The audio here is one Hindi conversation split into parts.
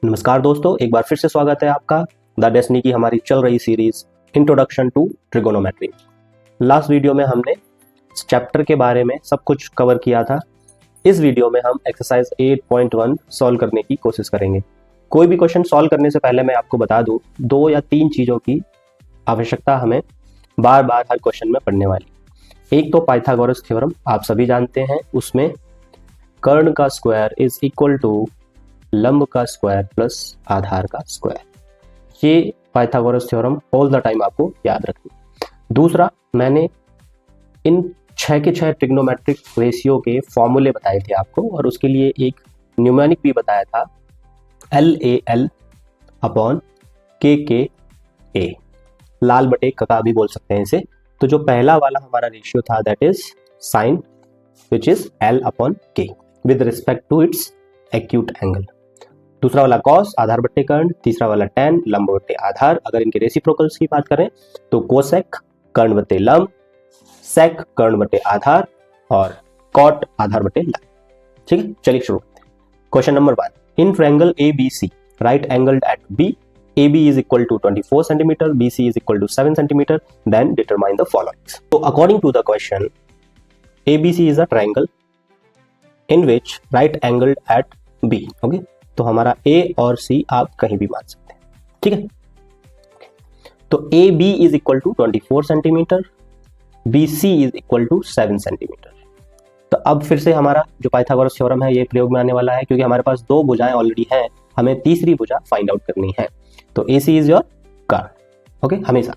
नमस्कार दोस्तों, एक बार फिर से स्वागत है आपका द डेस्टिनी की हमारी चल रही series introduction to trigonometry. Last video में हमने चैप्टर के बारे में सब कुछ कवर किया था। इस वीडियो में हम एक्सरसाइज 8.1 सॉल्व करने की कोशिश करेंगे। कोई भी क्वेश्चन सॉल्व करने से पहले मैं आपको बता दूं, 2 या 3 चीज़ों की आवश्यकता हमें बार बार हर क्वेश्चन में पढ़ने वाली। एक तो पाइथागोरस थ्योरम आप सभी जानते हैं, उसमें कर्ण का स्क्वायर इज इक्वल टू लंब का स्क्वायर प्लस आधार का स्क्वायर। ये Pythagoras theorem all the time आपको याद रखना। दूसरा, मैंने इन 6 के 6 ट्रिग्नोमेट्रिक रेशियो के फॉर्मूले बताए थे आपको, और उसके लिए एक न्यूमेरिक भी बताया था, LAL अपॉन KKA, लाल बटे कका भी बोल सकते हैं इसे। तो जो पहला वाला हमारा रेशियो था that is sine which is L upon K with respect to its acute angle. दूसरा वाला कॉस आधार बट्टे कर्ण, तीसरा वाला टैन लंब बट्टे आधार। अगर इनके रेसिप्रोकल्स की बात करें तो कोसेक कर्ण बट्टे लंब, सेक कर्ण बट्टे आधार और कॉट आधार बट्टे लंब। ठीक है, चलिए शुरू करते हैं। Question number 1, in triangle ABC right angled at B, AB is equal to 24 centimeter, BC is equal to 7 centimeter, then determine the following. So according to the question, ABC is a triangle in which right angled at B. Okay, तो हमारा A और C आप कहीं भी मान सकते हैं। ठीक है, तो AB is equal to 24 centimetre, BC is equal to 7 centimetre. तो अब फिर से हमारा जो पाइथागोरस थ्योरम है ये प्रयोग में आने वाला है, क्योंकि हमारे पास 2 भुजाएं ऑलरेडी हैं, हमें तीसरी भुजा फाइंड आउट करनी है। तो AC इज योर कर्ण। ओके, हमेशा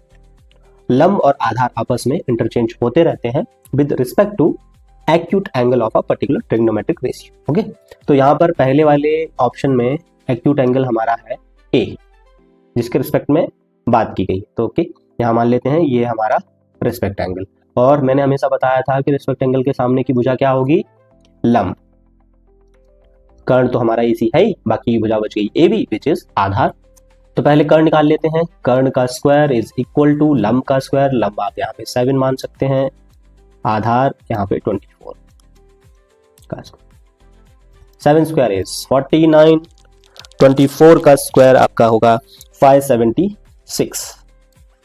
लंब और आधार आपस में इंटरचेंज होते रहते हैं with respect to acute angle of a particular trigonometric ratio. Okay, तो यहाँ पर पहले वाले ऑप्शन में एक्यूट एंगल हमारा है A, जिसके रिस्पेक्ट में बात की गई। तो ओके, यहाँ मान लेते हैं ये हमारा रिस्पेक्ट एंगल, और मैंने हमेशा बताया था कि रिस्पेक्ट एंगल के सामने की भुजा क्या होगी, लंब। कर्ण तो हमारा AC है ही, बाकी भुजा बच गई AB विच इज आधार। तो पहले कर्ण निकाल लेते हैं। कर्ण का स्क्वायर इज इक्वल टू लंब का स्क्वायर, लंब आप यहाँ पे 7 मान सकते हैं, आधार यहाँ पे 24 का स्क्वायर। 7 स्क्वायर इज 49, 24 का स्क्वायर आपका होगा 576।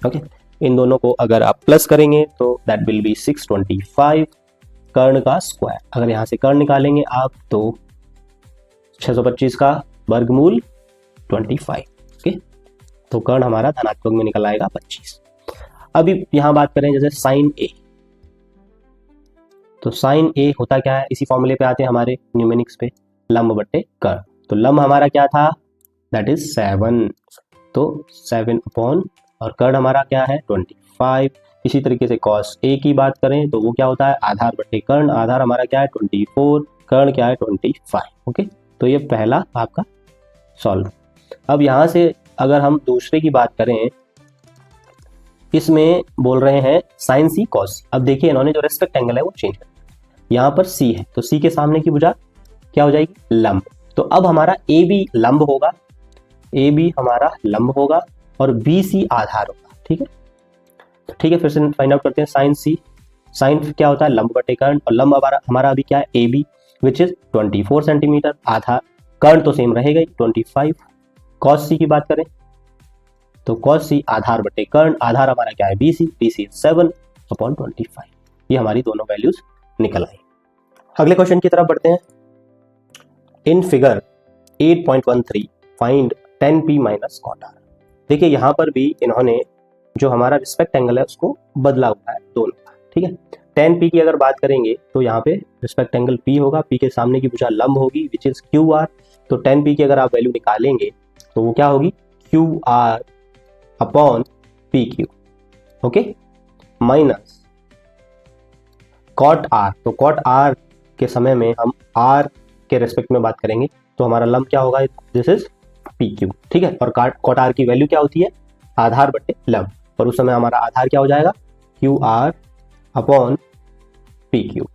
ओके, इन दोनों को अगर आप प्लस करेंगे तो दैट विल बी 625 कर्ण का स्क्वायर। अगर यहाँ से कर्ण निकालेंगे आप तो 625 का वर्गमूल 25। ओके, तो कर्ण हमारा धनात्मक में निकल आएगा 25। अभी यहाँ बात करें जैसे साइन A, तो साइन A होता क्या है, इसी फॉर्मूले पे आते हैं हमारे न्यूमेरिक्स पे, लंब बट्टे कर्ण। तो लंब हमारा क्या था, दैट इज 7, तो 7 अपॉन, और कर्ण हमारा क्या है 25। इसी तरीके से कॉस A की बात करें तो वो क्या होता है, आधार बट्टे कर्ण, आधार हमारा क्या है 24, कर्ण क्या है 25। ओके, तो ये पहला आपका सॉल्व। अब यहाँ से अगर हम दूसरे की बात करें, इसमें बोल रहे हैं साइन C cos C। अब देखिए इन्होंने जो रेस्पेक्ट एंगल है वो चेंज कर दिया, यहाँ पर C है तो C के सामने की भुजा क्या हो जाएगी, लंब। तो अब हमारा AB लंब होगा, AB हमारा लंब होगा और BC आधार होगा। ठीक है, तो ठीक है, फिर से फाइंड आउट करते हैं साइन C। साइन क्या होता है, लंब बटे कर्ण, और लंब हमारा अभी क्या है AB विच इज 24 सेंटीमीटर, आधार कर्ण तो सेम रहेगा 25। cos C की बात करें तो cos C आधार बटे कर्ण, आधार हमारा क्या है BC, BC 7 अपॉन 25। ये हमारी दोनों वैल्यूज निकल आई। अगले क्वेश्चन की तरफ बढ़ते हैं। In figure 8.13 find 10p minus cot r। देखिए यहाँ पर भी इन्होंने जो हमारा रिस्पेक्ट एंगल है उसको बदला हुआ है दोनों का। ठीक है, 10p की अगर बात करेंगे तो यहाँ पे रिस्पेक्ट एंगल P होगा, P के सामने की भुजा लंब होगी विच इज QR। तो 10p की अगर आप वैल्यू निकालेंगे तो वो क्या होगी, QR upon PQ। Okay, minus cot R। तो कॉट R के समय में हम R के रेस्पेक्ट में बात करेंगे तो हमारा लंब क्या होगा, दिस इज PQ। ठीक है, और कॉट R की वैल्यू क्या होती है, आधार बटे लंब, और उस समय हमारा आधार क्या हो जाएगा, QR अपॉन PQ।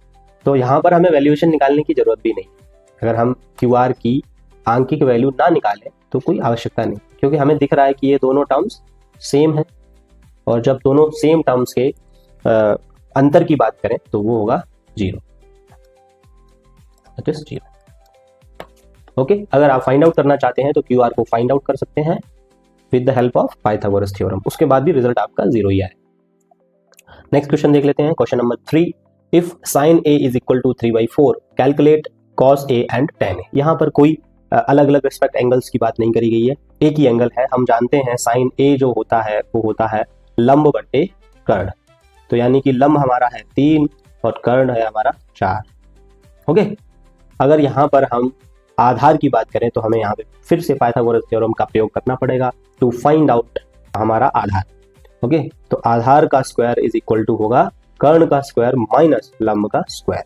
तो यहाँ पर हमें वैल्यूएशन निकालने की जरूरत भी नहीं। अगर हम QR की आंकिक वैल्यू ना निकालें तो कोई आवश्यकता नहीं, क्योंकि हमें दिख रहा है कि ये दोनों टर्म्स सेम है, और जब दोनों सेम टर्म्स के अंतर की बात करें तो वो होगा 0। ओके अगर आप फाइंड आउट करना चाहते हैं तो क्यू आर को फाइंड आउट कर सकते हैं with the help of Pythagoras theorem, उसके बाद भी रिजल्ट आपका 0 ही आए। नेक्स्ट क्वेश्चन देख लेते हैं, question number 3, if sine A is equal to 3/4 calculate cos A and tan A. यहाँ पर कोई अलग अलग रिस्पेक्ट एंगल्स की बात नहीं करी गई है, एक ही एंगल है। हम जानते हैं साइन ए जो होता है वो होता है लंब बटे कर्ण, तो यानी कि लंब हमारा है 3 और कर्ण है हमारा 4। ओके अगर यहाँ पर हम आधार की बात करें तो हमें यहाँ पे फिर से पाइथागोरस थ्योरम का प्रयोग करना पड़ेगा टू फाइंड आउट हमारा आधार। ओके तो आधार का स्क्वायर इज इक्वल टू होगा कर्ण का स्क्वायर माइनस लंब का स्क्वायर।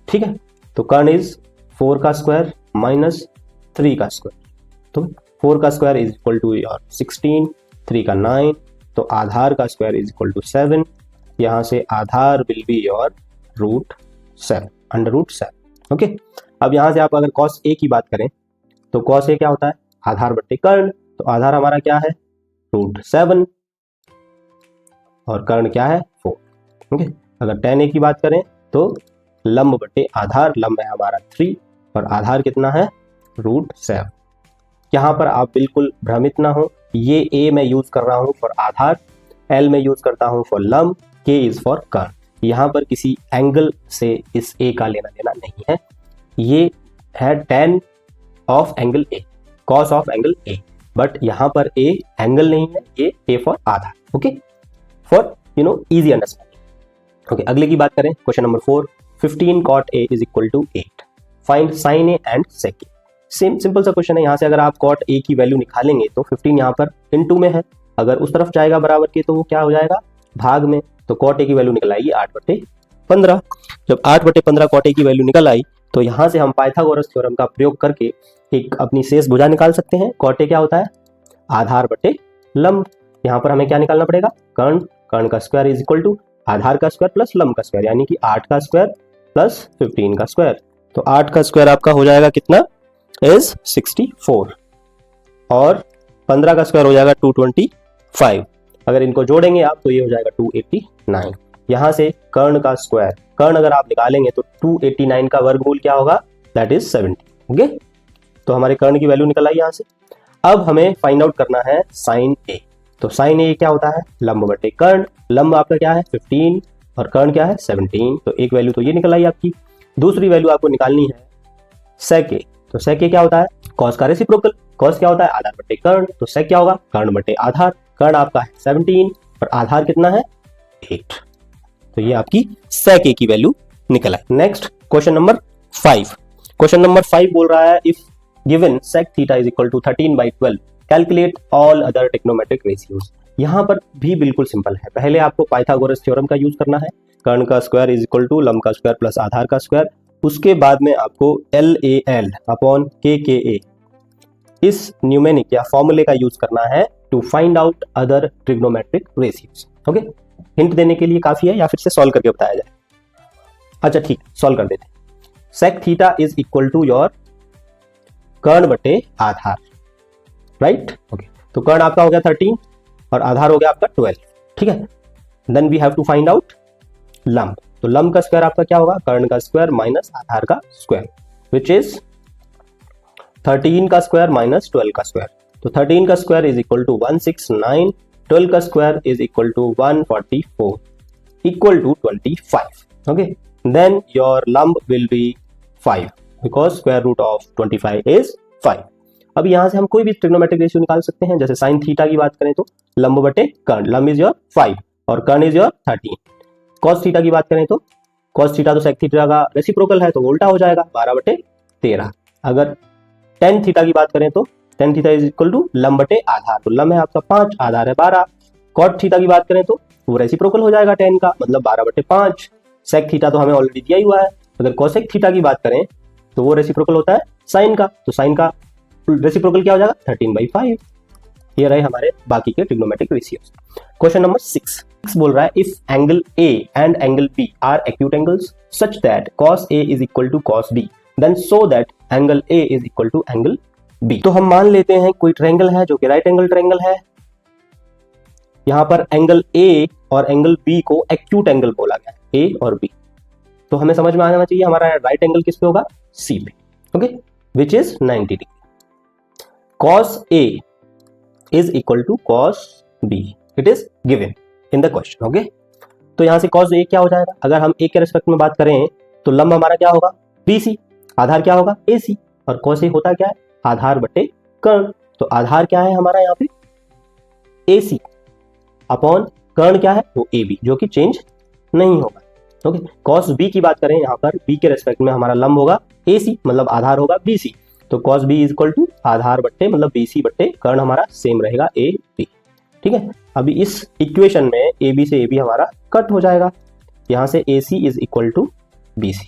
ठीक है तो कर्ण इज 4 का स्क्वायर माइनस 3 का स्क्वायर, तो 4 का square is equal to your 16, 3 का 9, तो आधार का स्क्वायर इज इक्वल टू 7। यहाँ से आधार विल बी योर √7 √7। ओके अब यहाँ से आप अगर cos a की बात करें तो cos a क्या होता है आधार बट्टे कर्ण, तो आधार हमारा क्या है √7 और कर्ण क्या है 4। ओके अगर tan a की बात करें तो लंब बट्टे आधार, लंब है हमारा 3 और आधार कितना है √7। यहाँ पर आप बिल्कुल भ्रमित ना हो, ये a मैं यूज कर रहा हूँ फॉर आधार, l में यूज करता हूँ फॉर लंब, k इज फॉर कर्ण। यहाँ पर किसी एंगल से इस a का लेना देना नहीं है, ये है tan of angle a, cos of angle a, but यहाँ पर a एंगल नहीं है, ये a फॉर आधार। Okay for easy understanding. Okay अगले की बात करें, question number 4, 15 cot a is equal to 8, find sin a and sec a। Same simple सा क्वेश्चन है, यहाँ से अगर आप cot a की वैल्यू निकालेंगे तो 15 यहाँ पर इनटू में है, अगर उस तरफ जाएगा बराबर के तो वो क्या हो जाएगा भाग में, तो cot a की वैल्यू निकल आएगी 8/15। जब 8/15 cot a की वैल्यू निकल आई तो यहाँ से हम पाइथागोरस थ्योरम का प्रयोग करके एक अपनी शेष भुजा निकाल सकते हैं। cot a क्या होता है आधार बटे लंब, यहाँ पर हमें क्या निकालना पड़ेगा कर्ण, कर्ण का स्क्वायर इज इक्वल टू आधार का स्क्वायर प्लस लंब का स्क्वायर, यानी कि 8 का स्क्वायर प्लस 15 का स्क्वायर, तो 8 का स्क्वायर आपका हो जाएगा कितना इज 64 और 15 का स्क्वायर हो जाएगा 225। अगर इनको जोड़ेंगे आप तो ये हो जाएगा 289। यहाँ से कर्ण का स्क्वायर, कर्ण अगर आप निकालेंगे तो 289 का वर्गमूल क्या होगा दैट इज 70। ओके तो हमारे कर्ण की वैल्यू निकल आई यहाँ से। अब हमें फाइंड आउट करना है साइन ए, तो साइन ए क्या होता है लंब बटे कर्ण, लंब आपका क्या है 15 और कर्ण क्या है 17, तो एक वैल्यू तो ये निकल आई आपकी। दूसरी वैल्यू आपको निकालनी है सेक ए, तो सेक ए क्या होता है कॉस का रेसिप्रोकल, कॉस क्या होता है आधार बटे कर्ण, तो सेक क्या होगा कर्ण बटे आधार, कर्ण आपका है 17 और आधार कितना है 8, तो ये आपकी सेक ए की वैल्यू निकल आई। Next question number 5, question number 5 बोल रहा है if given sec theta is equal to 13/12 calculate all other trigonometric ratios. यहाँ पर भी बिल्कुल सिंपल है, पहले आपको पाइथागोरस थ्योरम का यूज करना है, कर्ण का स्क्वायर इज इक्वल टू लंब का स्क्वायर प्लस आधार का स्क्वायर, उसके बाद में आपको LAL अपॉन KKA इस न्यूमेरिक या फॉर्मूले का यूज करना है to find out other trigonometric ratios. Okay hint देने के लिए काफी है या फिर से सॉल्व करके बताया जाए। अच्छा ठीक सॉल्व कर देते हैं। Sec theta is equal to your कर्ण बटे आधार, राइट। ओके तो कर्ण आपका हो गया 13 और आधार हो गया आपका 12, ठीक है। Then we have to find out लंब, तो लंब का स्क्वायर आपका क्या होगा कर्ण का स्क्वायर माइनस आधार का स्क्वायर विच इज 13 का स्क्वायर माइनस 12 का स्क्वायर, तो 13 का स्क्वायर इज इक्वल टू 169, 12 का square is equal to 144 equal to 25। Okay then your लंब will be 5 because square root of 25 is 5। अब यहां से हम कोई भी ट्रिग्नोमेट्रिक रेशियो निकाल सकते हैं, जैसे साइन थीटा की बात करें तो लंब बटे कर्ण, लंब इज योर 5 और कर्ण इज योर 13। कॉस थीटा की बात करें तो कॉस थीटा तो सेक थीटा का रेसिप्रोकल है तो उल्टा हो जाएगा 12/13। अगर टेन थीटा की बात करें तो tan theta is equal to लंब बटे आधार, तो लंब है आपका 5 आधार है 12। कॉट थीटा की बात करें तो वो रेसिप्रोकल हो जाएगा 10 का, मतलब 12/5। सेक थीटा तो हमें ऑलरेडी दिया ही हुआ है। अगर कोसेक थीटा की बात करें तो वो रेसिप्रोकल होता है साइन का, तो साइन का रेसिप्रोकल क्या हो जाएगा 13/5। ये रहे हमारे बाकी के ट्रिग्नोमेट्रिक रेशियोज। क्वेश्चन नंबर 6 बोल रहा है if angle A and angle B are acute angles such that cos A is equal to cos B then so that angle A is equal to angle B। तो हम मान लेते हैं कोई ट्रायंगल है जो कि राइट एंगल ट्रायंगल है, यहां पर एंगल A और एंगल B को एक्यूट एंगल बोला गया है, A और B। तो हमें समझ में आना चाहिए हमारा राइट एंगल किस पे होगा C पे। Okay which is 90 degree. Cos A is equal to cos B, it is given in the question. Okay, तो यहां से कॉस ए क्या हो जाएगा, अगर हम ए के रेस्पेक्ट में बात करें तो लंब हमारा क्या होगा BC, आधार क्या होगा AC, और कॉस ए होता क्या है आधार बटे कर्ण. तो आधार क्या है हमारा यहाँ पे AC अपॉन कर्ण क्या है वो AB, जो कि चेंज नहीं होगा. ओके, कॉस B की बात करें यहाँ पर B के रेस्पेक्ट में हमारा लंब होगा AC, मतलब आधार होगा BC. तो cos B is equal to आधार बट्टे मतलब BC बट्टे कर्ण हमारा सेम रहेगा AB. ठीक है, अभी इस इक्वेशन में AB से AB हमारा कट हो जाएगा, यहाँ से AC is equal to BC,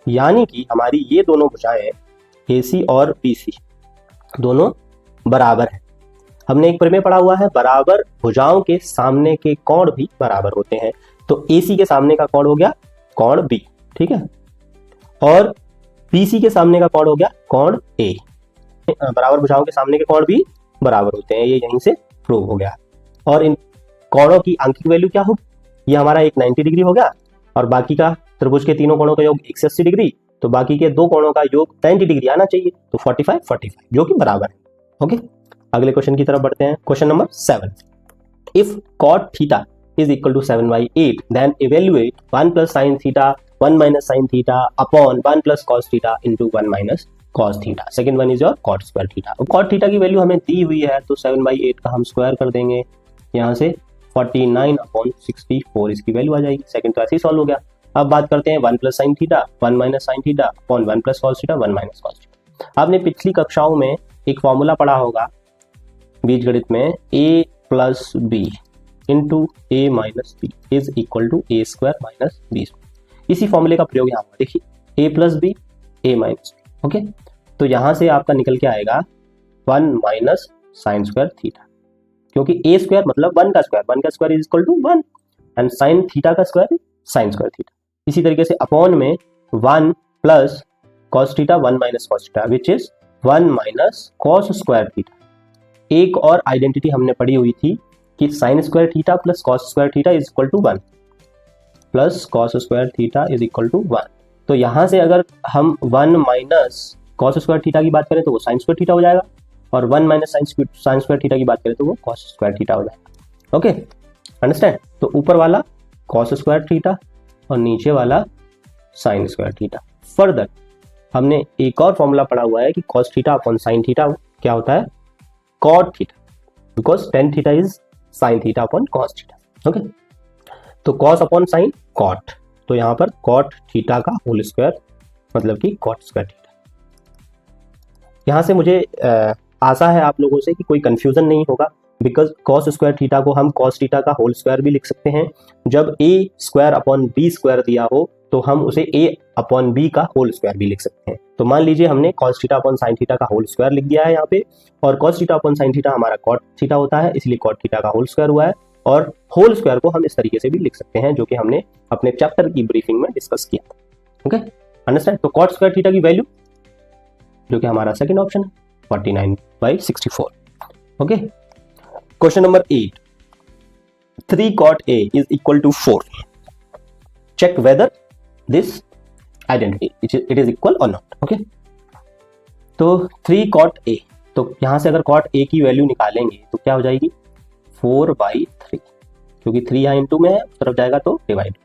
यानी कि हमारी ये दोनों भुजाएं AC और BC दोनों बराबर है. हमने एक प्रमेय पढ़ा हुआ है, बराबर भुजाओं के सामने के कोण भी बराबर होते हैं. तो AC के सामने का कोण हो गया कोण B, ठीक है, और BC के सामने का कोण हो गया कोण A. बराबर भुजाओं के सामने के कोण भी बराबर होते हैं, ये यहीं से प्रूव हो गया. और इन कोणों की आंकिक वैल्यू क्या होगी, ये हमारा एक 90 डिग्री हो गया और बाकी का त्रिभुज के तीनों कोणों का योग 180 डिग्री, तो बाकी के दो कोणों का योग 90 डिग्री आना चाहिए, तो 45 45 जो कि बराबर है. ओके, अगले क्वेश्चन की तरफ बढ़ते हैं. Question number 7. If cot theta is equal to 7/8 then evaluate 1 plus sine theta 1 minus sine theta upon 1 plus cos theta into 1 minus cos theta. Second one is your cot square theta. Cot theta की वैल्यू हमें दी हुई है, तो 7/8 का हम स्क्वायर कर देंगे, यहाँ से 49/64 इसकी वैल्यू आ जाएगी. सेकंड तो ऐसे ही सॉल्व हो गया. अब बात करते हैं 1 plus sine theta 1 minus sine theta upon 1 plus cos theta 1 minus cos theta. आपने पिछली कक्षाओं में एक फॉर्मूला पढ़ा होगा बीजगणित में, a plus B into a minus B is equal to a square minus B square. इसी फॉर्मूले का प्रयोग यहाँ पर देखिए, a plus B a minus B. Okay, तो यहाँ से आपका निकल के आएगा 1 माइनस साइन स्क्वायर थीटा, क्योंकि a स्क्वायर मतलब 1 का square is equal to 1 and sine theta का स्क्वायर साइन स्क्वायर थीटा. इसी तरीके से अपॉन में 1 plus cos theta 1 minus cos theta which is 1 minus cos square theta. एक और आइडेंटिटी हमने पढ़ी हुई थी कि sine square theta plus cos square theta is equal to 1 plus cos square theta is equal to 1. तो यहां से अगर हम 1 माइनस कॉस स्क्वायर थीटा की बात करें तो वो साइन स्क्वायर थीटा हो जाएगा, और 1 माइनस साइन स्क्वायर थीटा की बात करें तो वो कॉस स्क्वायर थीटा हो जाएगा. Okay, understand. तो ऊपर वाला कॉस स्क्वायर थीटा और नीचे वाला साइन स्क्वायर थीटा. फर्दर हमने एक और फॉर्मूला पढ़ा हुआ है कि cos theta upon sine theta क्या होता है cot theta, because tan theta is sine theta upon cos theta. Okay, तो कॉस अपॉन साइन कॉट, तो यहां पर कॉट थीटा का होल स्क्वायर मतलब कि कॉट स्क्वायर थीटा. यहां से मुझे आशा है आप लोगों से कि कोई कंफ्यूजन नहीं होगा, बिकॉज कॉस स्क्वायर थीटा को हम कॉस थीटा का होल स्क्वायर भी लिख सकते हैं. जब a square upon B square दिया हो तो हम उसे a अपॉन बी का होल स्क्वायर भी लिख सकते हैं. तो मान लीजिए हमने cos theta upon sine theta का होल स्क्वायर लिख दिया है यहाँ पे, और cos theta upon sine theta हमारा कॉट थीटा होता है, इसलिए कॉट थीटा का होल स्क्वायर हुआ है. और होल स्क्वायर को हम इस तरीके से भी लिख सकते हैं जो कि हमने अपने चैप्टर की ब्रीफिंग में डिस्कस किया था. Okay, understand. तो कॉट स्क्वायर थीटा की वैल्यू जो कि हमारा सेकंड ऑप्शन है 49/64. Okay, question number 8. 3 cot A is equal to 4. Check whether this identity it is equal or not. Okay, तो 3 cot A, तो यहां से अगर cot A की वैल्यू निकालेंगे तो क्या हो जाएगी 4/3, क्योंकि 3 यहाँ इंटू में है, उस तरफ जाएगा तो डिवाइड.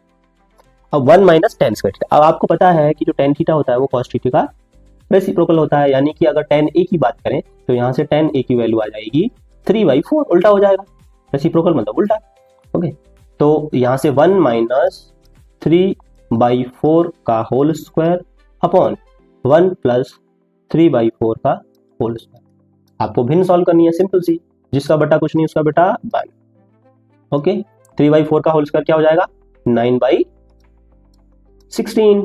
अब 1 माइनस टेन स्क्वायर थीटा. अब आपको पता है कि जो टेन थीटा होता है वो कॉस थीटा का रेसिप्रोकल होता है, यानी कि अगर tan A की बात करें तो यहाँ से tan A की वैल्यू आ जाएगी 3/4, उल्टा हो जाएगा, रेसिप्रोकल मतलब उल्टा. ओके, तो यहाँ से 1 माइनस 3/4 का होल स्क्वायर अपॉन 1 प्लस 3/4 का होल स्क्वायर. आपको भिन्न सॉल्व करनी है, सिंपल सी, जिसका बटा कुछ नहीं उसका बेटा 1. ओके, 3/4 का होल स्क्वायर क्या हो जाएगा 9/16.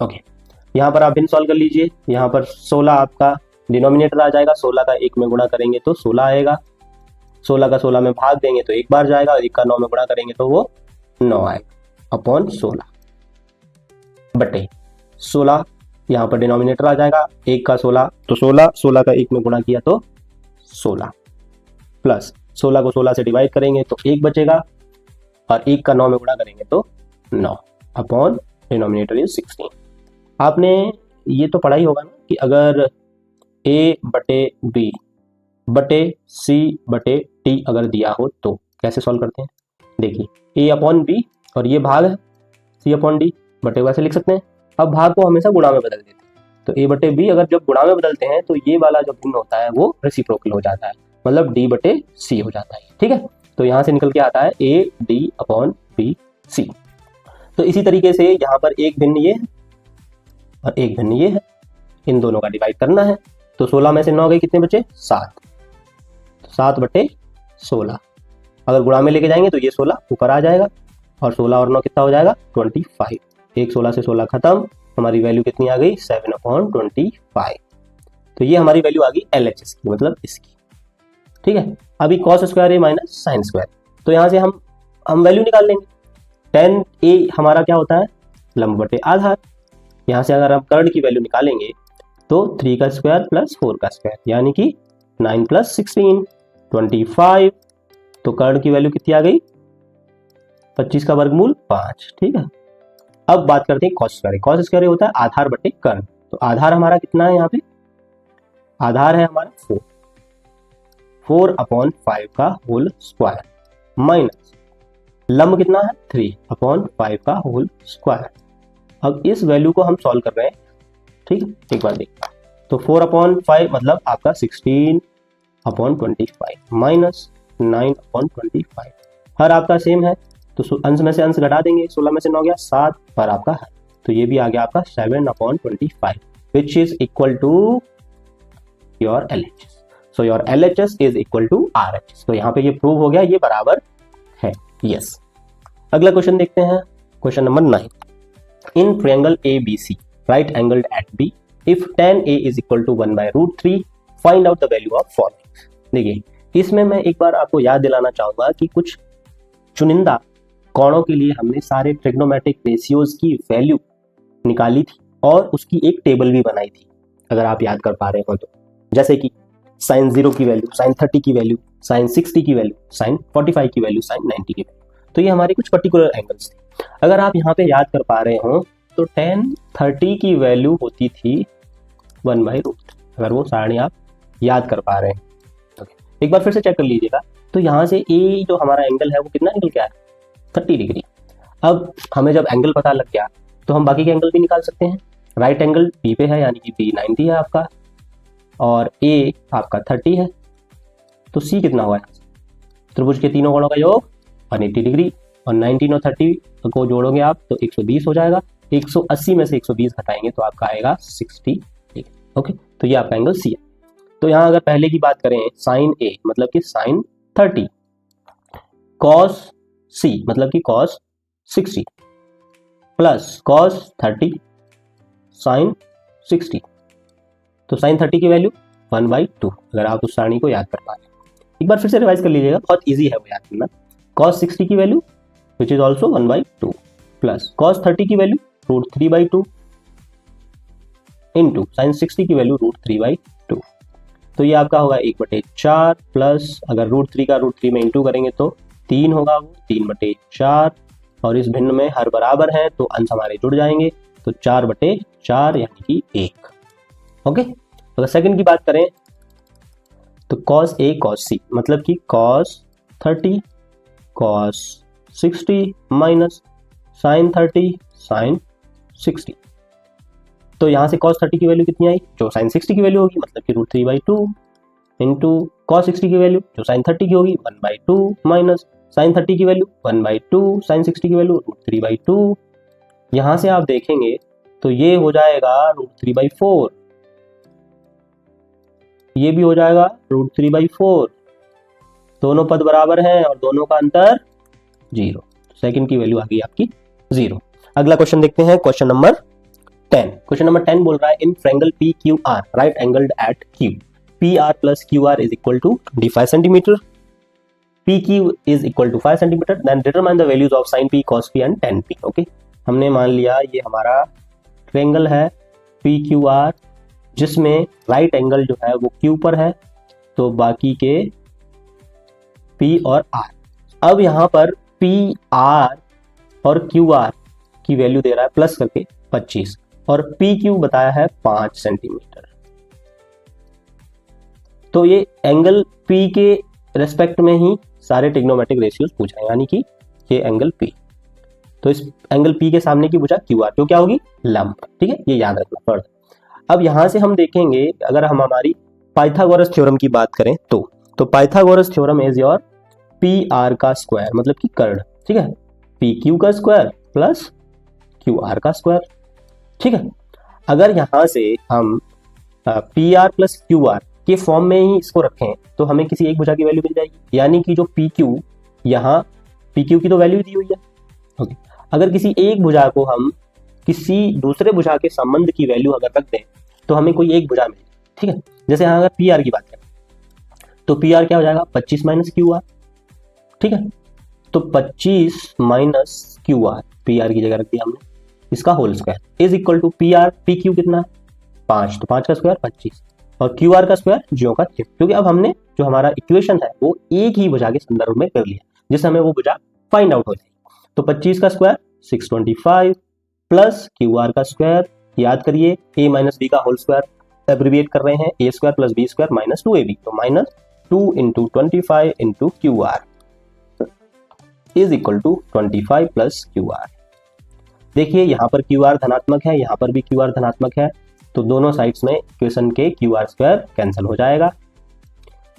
ओके, यहां पर आप भिन्न सॉल्व कर लीजिए. यहां पर 16 आपका डिनोमिनेटर आ जाएगा, 16 का 1 में गुणा करेंगे तो 16 आएगा, 16 का 16 में भाग देंगे तो एक बार जाएगा, और 1 का 9 में गुणा करेंगे तो वो 9 आएगा अपॉन 16 बटे 16. यहां पर डिनोमिनेटर आ जाएगा 1 का 16, तो 16 का 1 में गुणा किया तो 16 प्लस 16 को 16 से डिवाइड करेंगे तो 1 बचेगा, और 1 का 9 में गुणा करेंगे तो 9 अपॉन डिनोमिनेटर इज 16। आपने ये तो पढ़ा ही होगा ना कि अगर a बटे b बटे c बटे t अगर दिया हो तो कैसे सॉल्व करते हैं। देखिए a अपॉन b और ये भाग है c अपॉन d, बटे वैसे लिख सकते हैं। अब भाग को हमेशा गुणा में बदल देते हैं, तो a बटे b अगर जब गुणा में बदलते हैं तो ये वाला जो भिन्न होता है वो रेसिप्रोकल हो जाता है, मतलब d बटे c हो जाता है। ठीक है, तो यहाँ से निकल के आता है a d upon b c। तो इसी तरीके से यहाँ पर एक भिन्न ये है और एक भिन्न ये है, इन दोनों का डिवाइड करना है। तो 16 में से 9 गए, कितने बचे 7, 7 बटे 16। अगर गुणा में लेके जाएंगे तो ये 16 ऊपर आ जाएगा और 16 और 9 कितना हो जाएगा 25। एक 16 से 16 खत्म, हमारी वैल्यू कितनी आ गई 7 अपॉन 25। तो ये हमारी वैल्यू आ गई LHS की, मतलब इसकी। ठीक है, अभी कॉस स्क्वायर ए माइनस साइन स्क्वायर, तो यहाँ से हम वैल्यू निकाल लेंगे। tan a हमारा क्या होता है लंब बटे आधार। यहाँ से अगर हम कर्ण की वैल्यू निकालेंगे तो 3 का स्क्वायर प्लस 4 का स्क्वायर, यानी कि 9 प्लस 16 25। तो कर्ण की वैल्यू कितनी आ गई 25 का वर्गमूल 5। ठीक है, अब बात करते हैं कॉस स्क्वायर। कॉस स्क्वायर होता है आधार बटे कर्ण। तो आधार हमारा कितना है, यहाँ पे आधार है हमारा 4 अपॉन 5 का होल स्क्वायर माइनस लंब कितना है 3 अपॉन 5 का होल स्क्वायर। अब इस वैल्यू को हम सॉल्व कर रहे हैं। ठीक है, एक बार देखिए, तो 4 अपॉन 5 मतलब आपका 16 अपॉन 25 माइनस 9 अपॉन 25। हर आपका सेम है तो अंश में से अंश घटा देंगे, 16 में से 9 गया 7 पर आपका है, तो ये भी आ गया आपका 7 upon 25 which is equal to your LHS। So your LHS is equal to RHS। तो यहाँ पे ये प्रूव हो गया, ये बराबर है। यस, अगला क्वेश्चन देखते हैं, question number 9। In triangle ABC right angled at B if tan A is equal to 1/√3 find out the value of following. देखिए, इसमें मैं एक बार आपको याद दिलाना चाहूंगा कि कुछ चुनिंदा कोणों के लिए हमने सारे ट्रिग्नोमेट्रिक रेशियोज की वैल्यू निकाली थी और उसकी एक टेबल भी बनाई थी, अगर आप याद कर पा रहे हो तो। जैसे कि sin 0 की वैल्यू, sin 30 की वैल्यू, sin 60 की वैल्यू, sin 45 की वैल्यू, sin 90 की वैल्यू। तो ये हमारे कुछ पर्टिकुलर एंगल्स थे। अगर आप यहाँ पे याद कर पा रहे हो तो tan 30 की वैल्यू होती थी 1/√3, अगर वो सारणी आप याद कर पा रहे हैं। एक बार फिर से चेक कर लीजिएगा। तो यहाँ से A जो हमारा एंगल है वो कितना निकल गया है 30 डिग्री। अब हमें जब एंगल पता लग गया तो हम बाकी के एंगल भी निकाल सकते हैं। राइट एंगल B पे है, यानी कि B 90 है आपका और A आपका 30 है, तो C कितना हुआ है, त्रिभुज के तीनों कोणों का योग 180 डिग्री और 19 और 30 को जोड़ोगे आप तो 120 हो जाएगा। 180 में से 120 घटाएंगे तो आपका आएगा 60 डिग्री। ओके, तो ये आपका एंगल C है। तो यहाँ अगर पहले की बात करें साइन A मतलब कि साइन 30, कॉस C मतलब कि कॉस 60 प्लस कॉस 30 साइन 60, तो साइन 30 की वैल्यू 1/2, अगर आप उस सारणी को याद कर पा रहे हैं। एक बार फिर से रिवाइज कर लीजिएगा, बहुत इजी है वो याद करना। cos 60 की value which is also 1/2 plus cos 30 की वैल्यू √3/2 इंटू साइन 60 की वैल्यू √3/2। तो ये आपका होगा 1/4 प्लस अगर √3 का √3 में इंटू करेंगे तो 3 होगा, वो 3/4 और इस भिन्न में हर बराबर है तो अंश हमारे जुड़ जाएंगे, तो 4/4 यानी कि 1। ओके, अगर सेकंड की बात करें तो cos A cos C मतलब कि cos 30 cos 60 minus sin 30 sin 60। तो यहाँ से cos 30 की वैल्यू कितनी आई, जो sin 60 की वैल्यू होगी मतलब कि √3/2 इंटू cos 60 की वैल्यू जो sin 30 की होगी 1/2 माइनस sin 30 की वैल्यू 1/2 sin 60 की वैल्यू √3/2। यहाँ से आप देखेंगे तो ये हो जाएगा √3/4, ये भी हो जाएगा √3/4, दोनों पद बराबर हैं और दोनों का अंतर 0। सेकंड की वैल्यू आ गई आपकी 0। अगला क्वेश्चन देखते हैं, क्वेश्चन नंबर 10। क्वेश्चन नंबर 10 बोल रहा है in triangle PQR right angled at Q PR प्लस QR is equal to 25 centimetre, PQ is equal to 5 centimetre, then determine the values of sin P cos P and tan P। Okay, हमने मान लिया ये हमारा ट्रायंगल है PQR जिसमें राइट एंगल जो है वो Q पर है, तो बाकी के P और R। अब यहाँ पर पी आर और क्यू आर की वैल्यू दे रहा है प्लस करके 25 और पी क्यू बताया है 5 सेंटीमीटर। तो ये एंगल पी के रेस्पेक्ट में ही सारे ट्रिग्नोमेट्रिक रेशियोज पूछा है, यानी कि ये एंगल पी। तो इस एंगल पी के सामने की भुजा क्यू आर, जो क्या होगी लंब। ठीक है, ये याद रखना पड़ता। अब यहां से हम देखेंगे, अगर हम हमारी पाइथागोरस थ्योरम की बात करें तो Pythagoras theorem is your P R का स्क्वायर, मतलब कि कर्ड। ठीक है, पी क्यू का स्क्वायर प्लस क्यू आर का स्क्वायर। ठीक है, अगर यहां से हम P R plus Q are के फॉर्म में ही इसको रखें तो हमें किसी एक भुजा की वैल्यू मिल जाएगी, यानी कि जो पी क्यू, यहाँ पी क्यू की तो वैल्यू दी हुई है। ओके, अगर किसी एक भुजा को हम किसी दूसरे भुजा के संबंध की वैल्यू अगर रख दें तो हमें कोई एक भुजा मिलेगी। ठीक है, जैसे यहाँ अगर पी आर की बात करें तो पी आर क्या हो जाएगा 25 माइनस क्यू आर। ठीक है, तो 25 minus Q R P R की जगह रख दिया हमने, इसका whole square is equal to P R, P Q कितना है 5, तो 5 का स्क्वायर 25 और क्यू आर का स्क्वायर ज्यों का त्यों, क्योंकि अब हमने जो हमारा इक्वेशन है वो एक ही भुजा के संदर्भ में कर लिया, जिससे हमें वो भुजा फाइंड आउट हो जाएगी। तो 25 का स्क्वायर 625 प्लस क्यू आर का स्क्वायर, याद करिए a माइनस बी का होल स्क्वायर एब्रिविएट कर रहे हैं, a square plus B square minus 2ab, तो minus 2 into 25 into Q R is equal to 25 plus Q R. देखिए यहाँ पर क्यू आर धनात्मक है, यहाँ पर भी क्यू आर धनात्मक है, तो दोनों साइड्स में इक्वेशन के क्यू आर स्क्वायर कैंसिल हो जाएगा।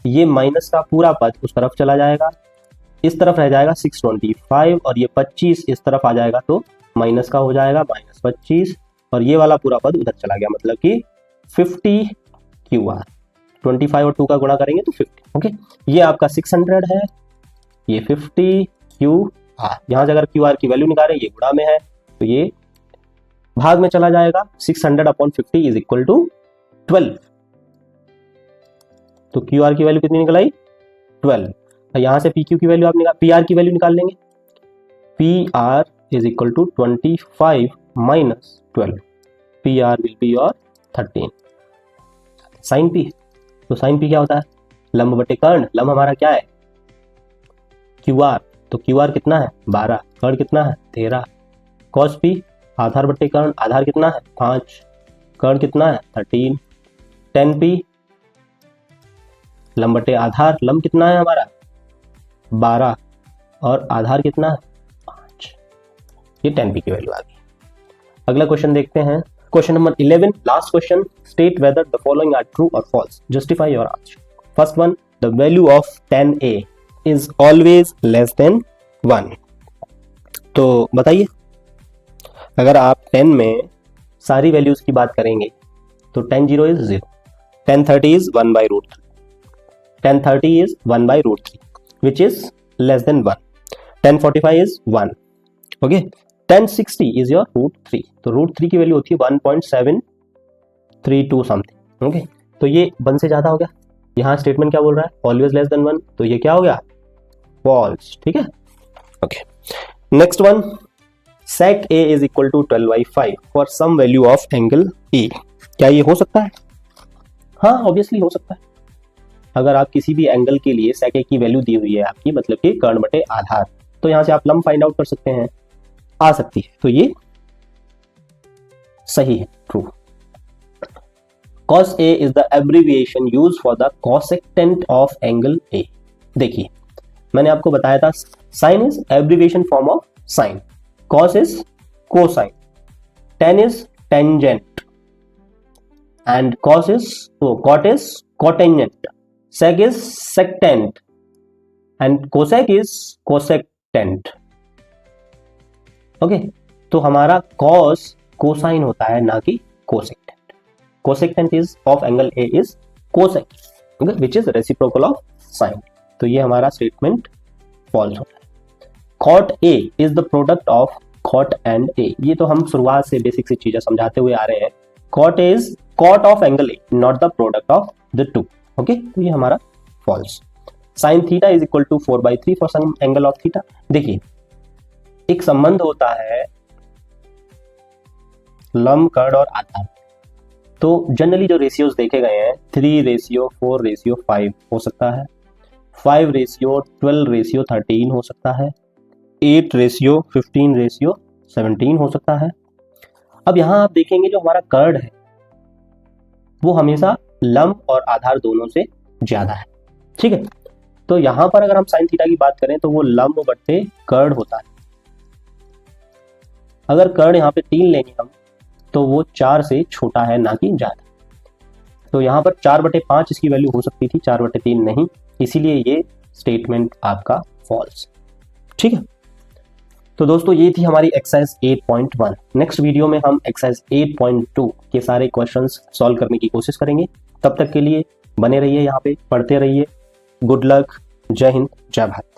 ये माइनस का पूरा पद उस तरफ चला जाएगा, इस तरफ रह जाएगा 625 और ये 25 इस तरफ आ जाएगा तो माइनस का हो जाएगा माइनस 25 और ये वाला पूरा पद उधर चला गया, मतलब कि 50 क्यू आर। 25 और 2 का गुणा करेंगे तो 50। ओके, ये आपका 600 है, ये 50 क्यू आर। यहाँ से अगर क्यू आर की वैल्यू निकालें, ये गुणा में है तो ये भाग में चला जाएगा, 600 अपॉन 50 इज इक्वल टू 12। तो क्यू आर की वैल्यू कितनी निकल आई 12। यहां से पी क्यू की वैल्यू आप पी आर की वैल्यू निकाल लेंगे, P R is equal to 25 minus 12, P R will be your 13 sine P. तो साइन पी क्या होता है लंब बटे कर्ण, लंब हमारा क्या है क्यू आर, तो क्यू आर कितना है 12, कर्ण कितना है 13, कॉस पी आधार बटे कर्ण, आधार कितना है 5, कर्ण कितना है 13, टेन पी लंब बटे आधार, लंब कितना है हमारा 12 और आधार कितना है 5, ये 10p की वैल्यू आ गई। अगला क्वेश्चन देखते हैं, question number 11, last question, state whether the following are true or false, justify your answer. First one, the value of 10a is always less than 1। तो बताइए, अगर आप 10 में सारी वैल्यूज की बात करेंगे तो 10 0 is 0, 10 30 is 1 by root 3, 10 30 is 1 by root 3 which is less than 1, 10 45 is 1, okay, 10 60 is your root 3, तो root 3 की वैल्यू होती है 1.732 समथिंग। ओके, तो ये 1 से ज्यादा हो गया, यहाँ स्टेटमेंट क्या बोल रहा है ऑलवेज लेस देन 1, तो ये क्या हो गया फॉल्स। ठीक है, okay, next one, sec a is equal to 12/5 for some value of angle a, क्या ये हो सकता है? हाँ ऑब्वियसली हो सकता है। अगर आप किसी भी एंगल के लिए sec a की वैल्यू दी हुई है आपकी, मतलब कि कर्ण बटे आधार, तो यहां से आप लंब फाइंड आउट कर सकते हैं, आ सकती है, तो ये सही है, true. cos a is the abbreviation used for the cosecant of angle a। देखिए मैंने आपको बताया था sin is abbreviation form of sin, cos is cosine, tan is tangent and cot is cotangent, sec is secant and cosec is cosectant। Okay, तो हमारा cos कोसाइन होता है ना कि cosecant। cosecant is of angle A is cosec, okay, which is reciprocal of sin। तो ये हमारा स्टेटमेंट फॉल्स होता है। cot A is the product of cot and A, ये तो हम शुरुआत से बेसिक सी चीजें समझाते हुए आ रहे हैं। cot A is cot of angle A, not the product of the two। Okay, तो ये हमारा false. sin theta is equal to 4/3 for some angle of theta. देखिए एक संबंध होता है लंब, कर्ण और आधार, तो जनरली जो रेशियोज देखे गए हैं 3:4:5 हो सकता है, 5:12:13 हो सकता है, 8:15:17 हो सकता है। अब यहां आप देखेंगे जो हमारा कर्ड है वो हमेशा लंब और आधार दोनों से ज्यादा है, ठीक है। तो यहां पर अगर हम साइन थीटा की बात करें तो वो लंब बट्टे कर्ड होता है। अगर कर्ड यहाँ पे 3 लेंगे हम तो वो 4 से छोटा है, ना कि ज्यादा। तो यहाँ पर 4/5 इसकी वैल्यू हो सकती थी, 4/3 नहीं, इसीलिए ये स्टेटमेंट आपका फॉल्स, ठीक है। तो दोस्तों ये थी हमारी एक्सरसाइज 8.1। नेक्स्ट वीडियो में हम एक्सरसाइज 8.2 के सारे क्वेश्चंस सॉल्व करने की कोशिश करेंगे। तब तक के लिए बने रहिए, यहाँ पे पढ़ते रहिए। गुड लक, जय हिंद, जय भारत।